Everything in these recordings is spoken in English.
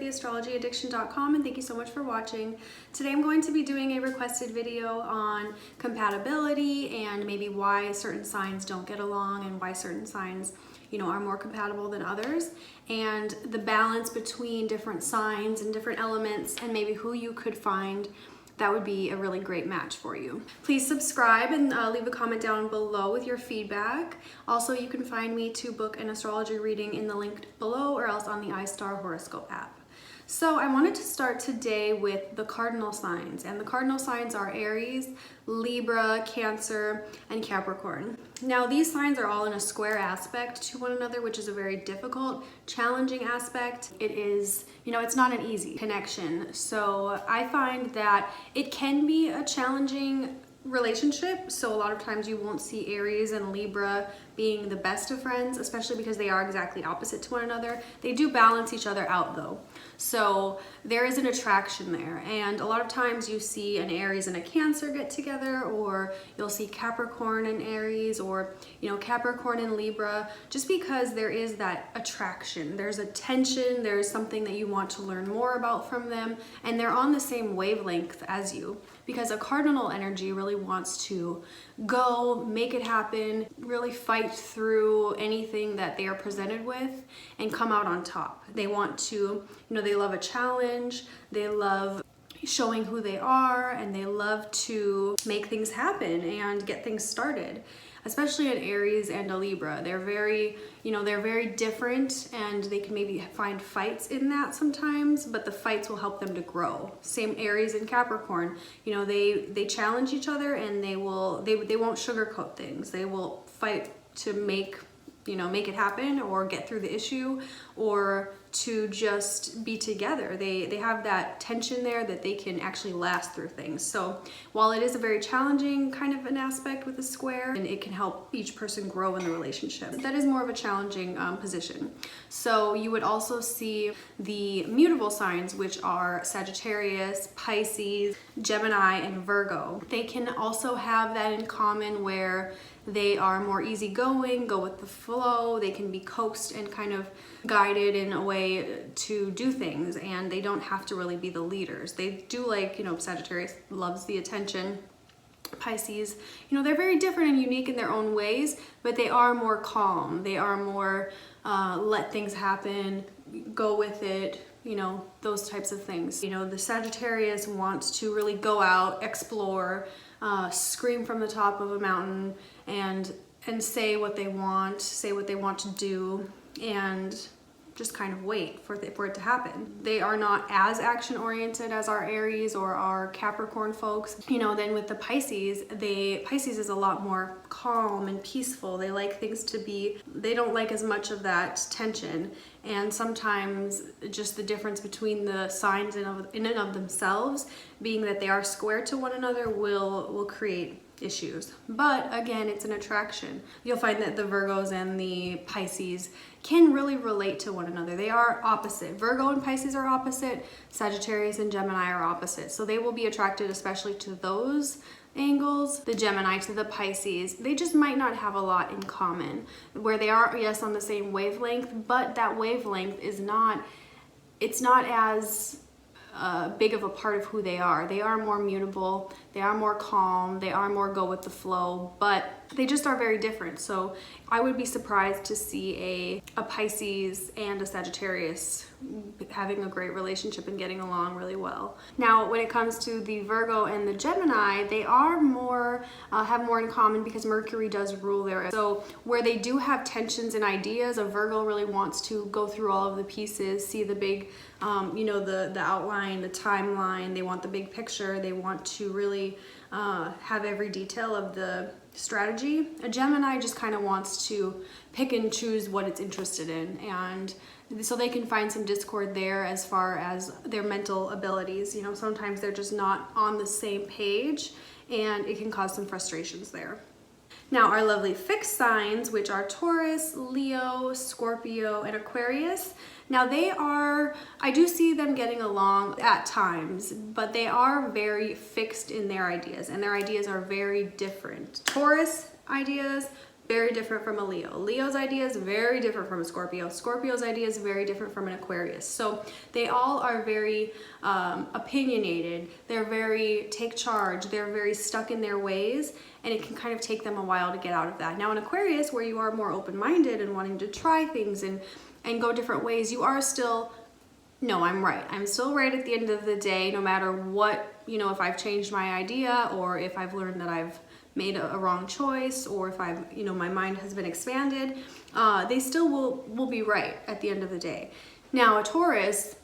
theastrologyaddiction.com, and thank you so much for watching. Today I'm going to be doing a requested video on compatibility and maybe why certain signs don't get along and why certain signs, are more compatible than others, and the balance between different signs and different elements, and maybe who you could find that would be a really great match for you. Please subscribe and leave a comment down below with your feedback. Also, you can find me to book an astrology reading in the link below or else on the iStar horoscope app. So I wanted to start today with the cardinal signs, and the cardinal signs are Aries, Libra, Cancer, and Capricorn. Now these signs are all in a square aspect to one another, which is a very difficult, challenging aspect. It is, it's not an easy connection. So I find that it can be a challenging relationship. So a lot of times you won't see Aries and Libra being the best of friends, especially because they are exactly opposite to one another. They do balance each other out though. So there is an attraction there. And a lot of times you see an Aries and a Cancer get together, or you'll see Capricorn and Aries, or Capricorn and Libra, just because there is that attraction. There's a tension, there's something that you want to learn more about from them, and they're on the same wavelength as you. Because a cardinal energy really wants to go, make it happen, really fight through anything that they are presented with and come out on top. They want to, they love a challenge, they love showing who they are, and they love to make things happen and get things started. Especially an Aries and a Libra. They're very, they're very different, and they can maybe find fights in that sometimes, but the fights will help them to grow. Same Aries and Capricorn. They challenge each other, and they won't sugarcoat things. They will fight to make it happen, or get through the issue, or to just be together. They have that tension there that they can actually last through things. So while it is a very challenging kind of an aspect with a square, and it can help each person grow in the relationship, that is more of a challenging position. So you would also see the mutable signs, which are Sagittarius, Pisces, Gemini, and Virgo. They can also have that in common where they are more easygoing, go with the flow. They can be coaxed and kind of guided in a way to do things, and they don't have to really be the leaders. They do Sagittarius loves the attention. Pisces, they're very different and unique in their own ways, but they are more calm. They are more let things happen, go with it, those types of things. The Sagittarius wants to really go out, explore, scream from the top of a mountain, and say what they want to do, and just kind of wait for it to happen. They are not as action oriented as our Aries or our Capricorn folks. Then with the Pisces, Pisces is a lot more calm and peaceful. They like things to be, they don't like as much of that tension. And sometimes just the difference between the signs in and of themselves, being that they are square to one another, will create issues. But again, it's an attraction. You'll find that the Virgos and the Pisces can really relate to one another. They are opposite. Virgo and Pisces are opposite. Sagittarius and Gemini are opposite. So they will be attracted especially to those angles. The Gemini to the Pisces, they just might not have a lot in common. Where they are, yes, on the same wavelength, but that wavelength is not, it's not as big of a part of who they are. They are more mutable, they are more calm, they are more go with the flow, but they just are very different. So I would be surprised to see a Pisces and a Sagittarius having a great relationship and getting along really well. Now, when it comes to the Virgo and the Gemini, they are more, have more in common because Mercury does rule there. So where they do have tensions and ideas, a Virgo really wants to go through all of the pieces, see the big, the outline, the timeline. They want the big picture. They want to really have every detail of the strategy. A Gemini just kind of wants to pick and choose what it's interested in, and so they can find some discord there as far as their mental abilities. Sometimes they're just not on the same page, and it can cause some frustrations there. Now, our lovely fixed signs, which are Taurus, Leo, Scorpio, and Aquarius. Now I do see them getting along at times, but they are very fixed in their ideas, and their ideas are very different. Taurus ideas, very different from a Leo. Leo's idea is very different from a Scorpio. Scorpio's idea is very different from an Aquarius. So they all are very opinionated. They're very take charge. They're very stuck in their ways, and it can kind of take them a while to get out of that. Now in Aquarius, where you are more open-minded and wanting to try things and go different ways, you are still, no, I'm right. I'm still right at the end of the day, no matter what, you know, if I've changed my idea or if I've learned that I've made a wrong choice, or if I've, you know, my mind has been expanded, they still will be right at the end of the day. Now a Taurus,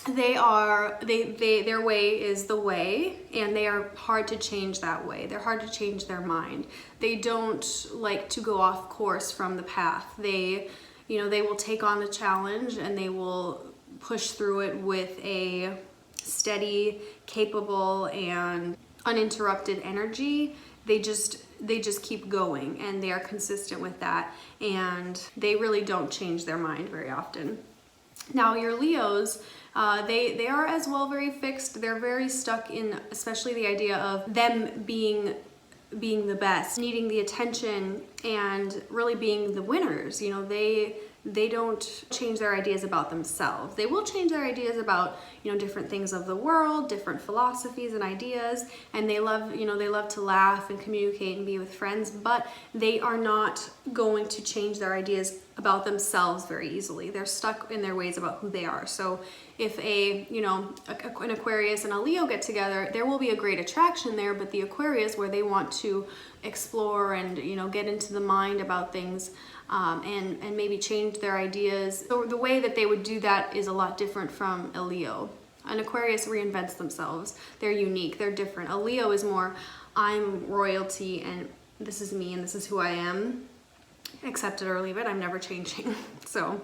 their way is the way, and they are hard to change that way. They're hard to change their mind. They don't like to go off course from the path. They, you know, they will take on the challenge and they will push through it with a steady, capable, and uninterrupted energy. They just keep going, and they are consistent with that, and they really don't change their mind very often. Now your Leos, they are as well very fixed. They're very stuck in, especially the idea of them being the best, needing the attention, and really being the winners. You know, they don't change their ideas about themselves. They will change their ideas about, you know, different things of the world, different philosophies and ideas, and they love, you know, they love to laugh and communicate and be with friends, but they are not going to change their ideas about themselves very easily. They're stuck in their ways about who they are. So if an Aquarius and a Leo get together, there will be a great attraction there, but the Aquarius, where they want to explore and, you know, get into the mind about things, and maybe change their ideas. So the way that they would do that is a lot different from a Leo. An Aquarius reinvents themselves. They're unique, they're different. A Leo is more, I'm royalty and this is me and this is who I am. Accept it or leave it, I'm never changing. So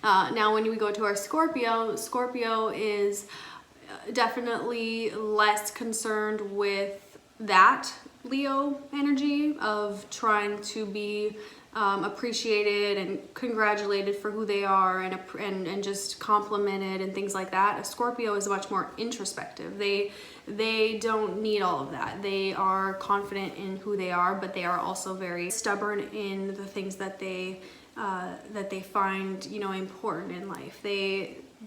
now when we go to our Scorpio, Scorpio is definitely less concerned with that Leo energy of trying to be appreciated and congratulated for who they are, and just complimented and things like that. A Scorpio is much more introspective. They don't need all of that. They are confident in who they are, but they are also very stubborn in the things that they find, you know, important in life.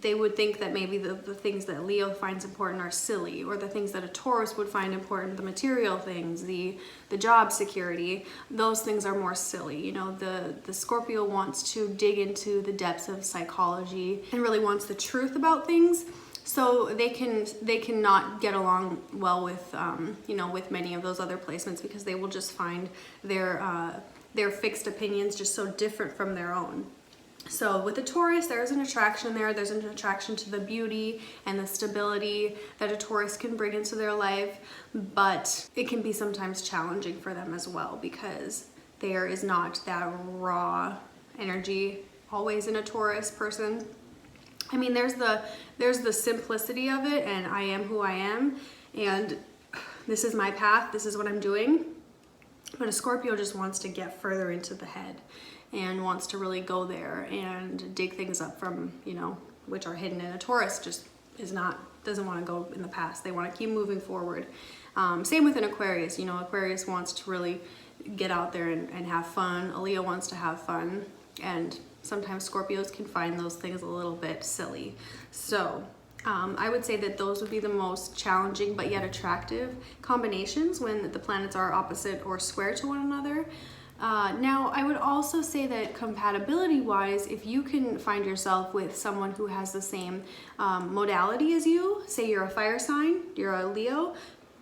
They would think that maybe the things that Leo finds important are silly, or the things that a Taurus would find important, the material things, the job security, those things are more silly. You know, the Scorpio wants to dig into the depths of psychology and really wants the truth about things. So they cannot get along well with you know, with many of those other placements, because they will just find their fixed opinions just so different from their own. So with the Taurus, there's an attraction there. There's an attraction to the beauty and the stability that a Taurus can bring into their life, but it can be sometimes challenging for them as well, because there is not that raw energy always in a Taurus person. I mean, there's the simplicity of it, and I am who I am, and this is my path, this is what I'm doing. But a Scorpio just wants to get further into the head and wants to really go there and dig things up from, you know, which are hidden. And a Taurus just doesn't want to go in the past. They want to keep moving forward. Same with an Aquarius. You know, Aquarius wants to really get out there and have fun. A Leo wants to have fun, and sometimes Scorpios can find those things a little bit silly. So I would say that those would be the most challenging but yet attractive combinations when the planets are opposite or square to one another. Now, I would also say that compatibility-wise, if you can find yourself with someone who has the same modality as you, say you're a fire sign, you're a Leo,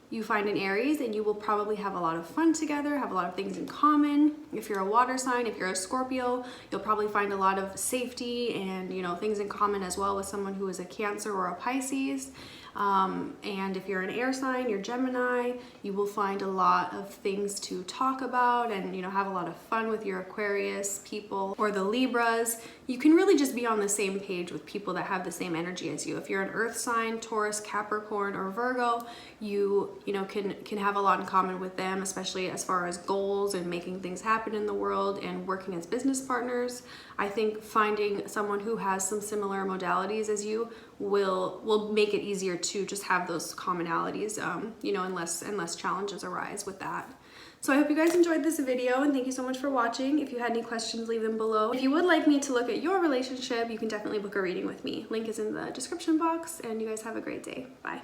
you find an Aries, and you will probably have a lot of fun together, have a lot of things in common. If you're a water sign, if you're a Scorpio, you'll probably find a lot of safety and, you know, things in common as well with someone who is a Cancer or a Pisces. And if you're an air sign, you're Gemini, you will find a lot of things to talk about and, you know, have a lot of fun with your Aquarius people or the Libras. You can really just be on the same page with people that have the same energy as you. If you're an earth sign, Taurus, Capricorn, or Virgo, you know, can have a lot in common with them, especially as far as goals and making things happen in the world and working as business partners. I think finding someone who has some similar modalities as you will make it easier to just have those commonalities, you know, unless challenges arise with that. So I hope you guys enjoyed this video, and thank you so much for watching. If you had any questions, leave them below. If you would like me to look at your relationship, you can definitely book a reading with me. Link is in the description box, and you guys have a great day. Bye.